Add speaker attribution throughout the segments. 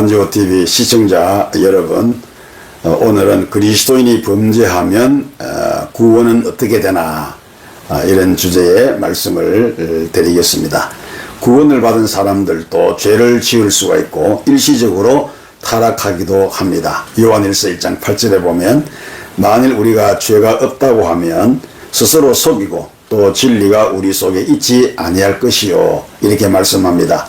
Speaker 1: 한지호TV 시청자 여러분, 오늘은 그리스도인이 범죄하면 구원은 어떻게 되나, 이런 주제의 말씀을 드리겠습니다. 구원을 받은 사람들도 죄를 지을 수가 있고 일시적으로 타락하기도 합니다. 요한일서 1장 8절에 보면 만일 우리가 죄가 없다고 하면 스스로 속이고 또 진리가 우리 속에 있지 아니할 것이요, 이렇게 말씀합니다.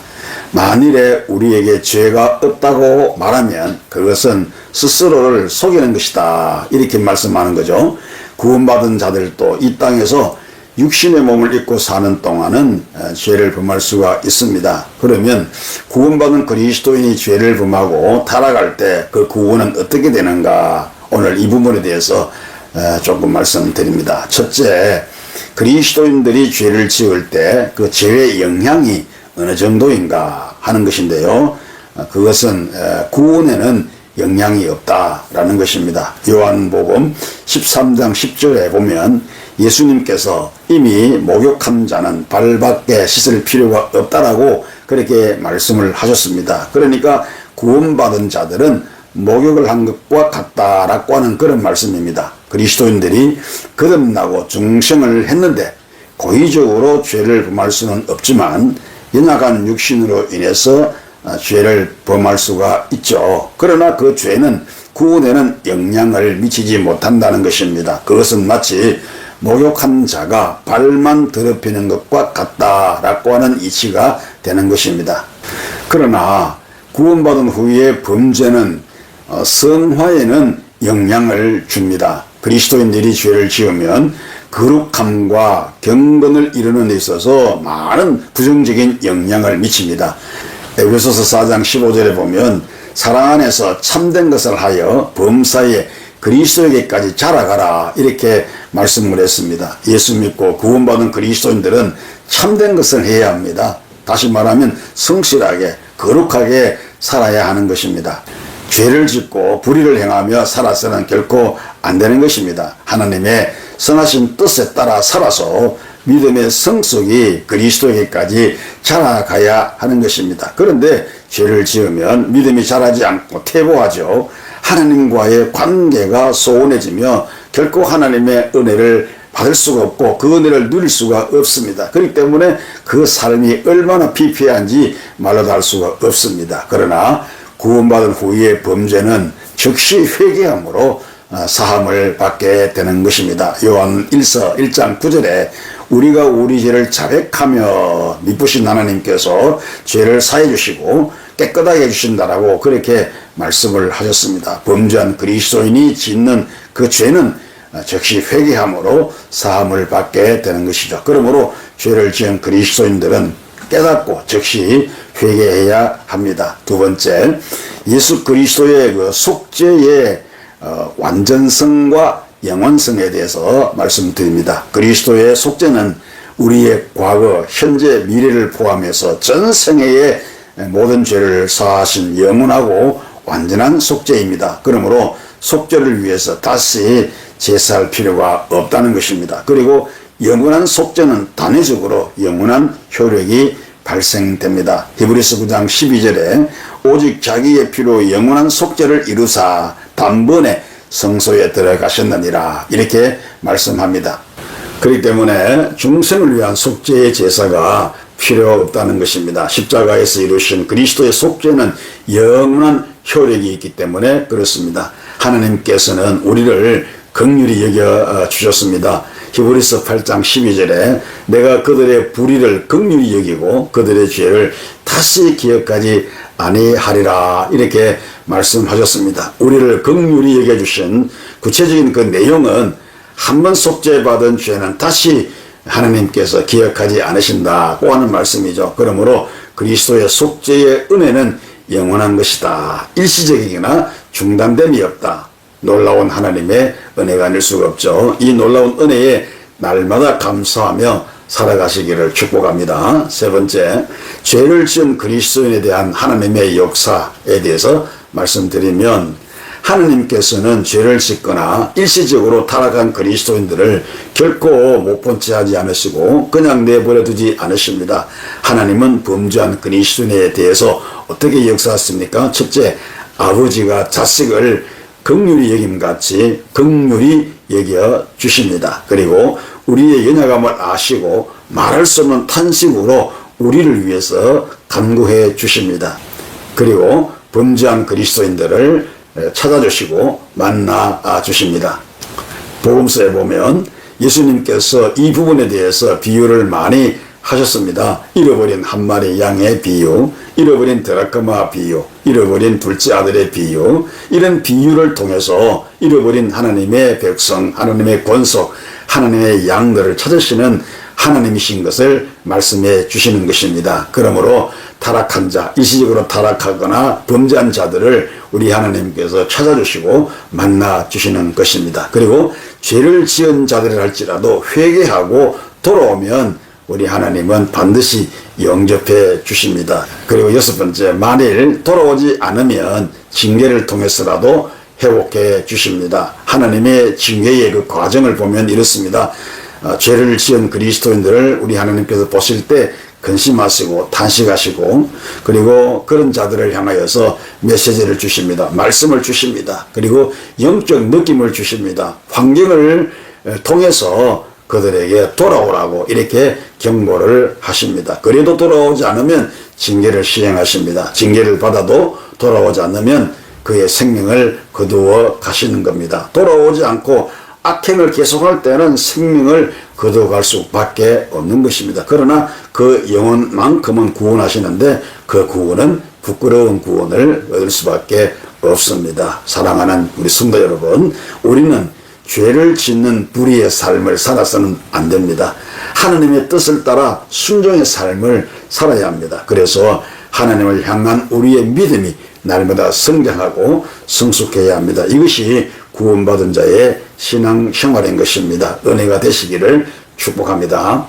Speaker 1: 만일에 우리에게 죄가 없다고 말하면 그것은 스스로를 속이는 것이다, 이렇게 말씀하는 거죠. 구원받은 자들도 이 땅에서 육신의 몸을 입고 사는 동안은 죄를 범할 수가 있습니다. 그러면 구원받은 그리스도인이 죄를 범하고 타락할 때 그 구원은 어떻게 되는가, 오늘 이 부분에 대해서 조금 말씀드립니다. 첫째, 그리스도인들이 죄를 지을 때 그 죄의 영향이 어느 정도인가 하는 것인데요. 그것은 구원에는 영향이 없다라는 것입니다. 요한복음 13장 10절에 보면 예수님께서 이미 목욕한 자는 발밖에 씻을 필요가 없다라고 그렇게 말씀을 하셨습니다. 그러니까 구원받은 자들은 목욕을 한 것과 같다라고 하는 그런 말씀입니다. 그리스도인들이 거듭나고 중생을 했는데 고의적으로 죄를 범할 수는 없지만 연약한 육신으로 인해서 죄를 범할 수가 있죠. 그러나 그 죄는 구원에는 영향을 미치지 못한다는 것입니다. 그것은 마치 목욕한 자가 발만 더럽히는 것과 같다라고 하는 이치가 되는 것입니다. 그러나 구원받은 후에 범죄는 성화에는 영향을 줍니다. 그리스도인들이 죄를 지으면 거룩함과 경건을 이루는 데 있어서 많은 부정적인 영향을 미칩니다. 에베소서 4장 15절에 보면 사랑 안에서 참된 것을 하여 범사에 그리스도에게까지 자라가라, 이렇게 말씀을 했습니다. 예수 믿고 구원받은 그리스도인들은 참된 것을 해야 합니다. 다시 말하면 성실하게 거룩하게 살아야 하는 것입니다. 죄를 짓고 불의를 행하며 살아서는 결코 안 되는 것입니다. 하나님의 선하신 뜻에 따라 살아서 믿음의 성숙이 그리스도에게까지 자라가야 하는 것입니다. 그런데 죄를 지으면 믿음이 자라지 않고 퇴보하죠. 하나님과의 관계가 소원해지며 결코 하나님의 은혜를 받을 수가 없고 그 은혜를 누릴 수가 없습니다. 그렇기 때문에 그 삶이 얼마나 피폐한지 말로도 할 수가 없습니다. 그러나 구원받은 후에 범죄는 즉시 회개함으로 사함을 받게 되는 것입니다. 요한 1장 9절에 우리가 우리 죄를 자백하며 미쁘신 하나님께서 죄를 사해 주시고 깨끗하게 해주신다라고 그렇게 말씀을 하셨습니다. 범죄한 그리스도인이 짓는 그 죄는 즉시 회개함으로 사함을 받게 되는 것이죠. 그러므로 죄를 지은 그리스도인들은 깨닫고 즉시 회개해야 합니다. 두 번째, 예수 그리스도의 그 속죄의 완전성과 영원성에 대해서 말씀드립니다. 그리스도의 속죄는 우리의 과거, 현재, 미래를 포함해서 전생애의 모든 죄를 사하신 영원하고 완전한 속죄입니다. 그러므로 속죄를 위해서 다시 제사할 필요가 없다는 것입니다. 그리고 영원한 속죄는 단회적으로 영원한 효력이 발생됩니다. 히브리서 9장 12절에 오직 자기의 피로 영원한 속죄를 이루사 단번에 성소에 들어가셨느니라, 이렇게 말씀합니다. 그렇기 때문에 중생을 위한 속죄의 제사가 필요 없다는 것입니다. 십자가에서 이루신 그리스도의 속죄는 영원한 효력이 있기 때문에 그렇습니다. 하나님께서는 우리를 긍휼히 여겨 주셨습니다. 히브리서 8장 12절에 내가 그들의 불의를 긍휼히 여기고 그들의 죄를 다시 기억하지 아니하리라, 이렇게 말씀하셨습니다. 우리를 긍휼히 여겨주신 구체적인 그 내용은 한번 속죄받은 죄는 다시 하나님께서 기억하지 않으신다고 하는 말씀이죠. 그러므로 그리스도의 속죄의 은혜는 영원한 것이다. 일시적이거나 중단됨이 없다. 놀라운 하나님의 은혜가 아닐 수가 없죠. 이 놀라운 은혜에 날마다 감사하며 살아가시기를 축복합니다. 세 번째, 죄를 지은 그리스도인에 대한 하나님의 역사에 대해서 말씀드리면 하느님께서는 죄를 짓거나 일시적으로 타락한 그리스도인들을 결코 못 본 채 하지 않으시고 그냥 내버려 두지 않으십니다. 하나님은 범죄한 그리스도인에 대해서 어떻게 역사하십니까? 첫째, 아버지가 자식을 긍휼히 여김같이 긍휼히 여겨 주십니다. 그리고 우리의 연약함을 아시고 말할 수 없는 탄식으로 우리를 위해서 간구해 주십니다. 그리고 범죄한 그리스도인들을 찾아주시고 만나 주십니다. 복음서에 보면 예수님께서 이 부분에 대해서 비유를 많이 하셨습니다. 잃어버린 한 마리 양의 비유, 잃어버린 드라크마 비유, 잃어버린 둘째 아들의 비유, 이런 비유를 통해서 잃어버린 하나님의 백성, 하나님의 권속, 하나님의 양들을 찾으시는 하나님이신 것을 말씀해 주시는 것입니다. 그러므로 타락한 자, 일시적으로 타락하거나 범죄한 자들을 우리 하나님께서 찾아주시고 만나 주시는 것입니다. 그리고 죄를 지은 자들을 할지라도 회개하고 돌아오면 우리 하나님은 반드시 영접해 주십니다. 그리고 여섯 번째, 만일 돌아오지 않으면 징계를 통해서라도 회복해 주십니다. 하나님의 징계의 그 과정을 보면 이렇습니다. 죄를 지은 그리스도인들을 우리 하나님께서 보실 때 근심하시고 탄식하시고 그리고 그런 자들을 향하여서 메시지를 주십니다. 말씀을 주십니다. 그리고 영적 느낌을 주십니다. 환경을 통해서 그들에게 돌아오라고 이렇게 경고를 하십니다. 그래도 돌아오지 않으면 징계를 시행하십니다. 징계를 받아도 돌아오지 않으면 그의 생명을 거두어 가시는 겁니다. 돌아오지 않고 악행을 계속할 때는 생명을 거둬갈 수밖에 없는 것입니다. 그러나 그 영혼만큼은 구원하시는데 그 구원은 부끄러운 구원을 얻을 수밖에 없습니다. 사랑하는 우리 성도 여러분, 우리는 죄를 짓는 불의의 삶을 살아서는 안 됩니다. 하나님의 뜻을 따라 순종의 삶을 살아야 합니다. 그래서 하나님을 향한 우리의 믿음이 날마다 성장하고 성숙해야 합니다. 이것이 구원받은 자의 신앙 생활인 것입니다. 은혜가 되시기를 축복합니다.